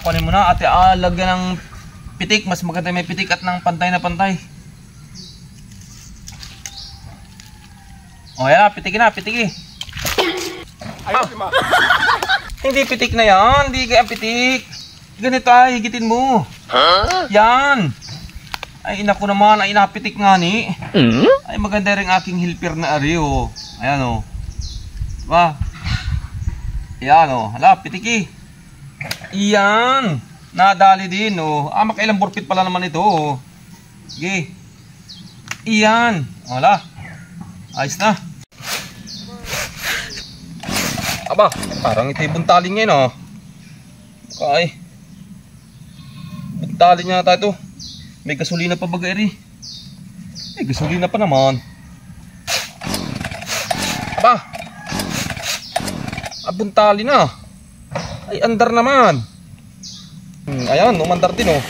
Kunin mo na ate, lagyan ng pitik. Mas maganda may pitik at ng pantay na pantay. O yan, pitikin na, pitiki. Hindi pitik na yan, hindi kaya pitik. Ganito ay, higitin mo. Yan. Ay inaku naman, ay napitik nga ni. Ay maganda rin aking hilper na ari o. Ayan o. Diba? Ayan o, hala, pitiki. Iyan, nadali din oh. Makailang burpit pala naman ito oh. Sige. Iyan, wala. Ayos na. Aba, parang ito yung buntaling ngayon oh. Okay. Buntaling nga tayo. May gasolina pa baga eri. May gasolina pa naman. Aba, buntaling na. Ay, andar naman. Ayan, umandar din oh.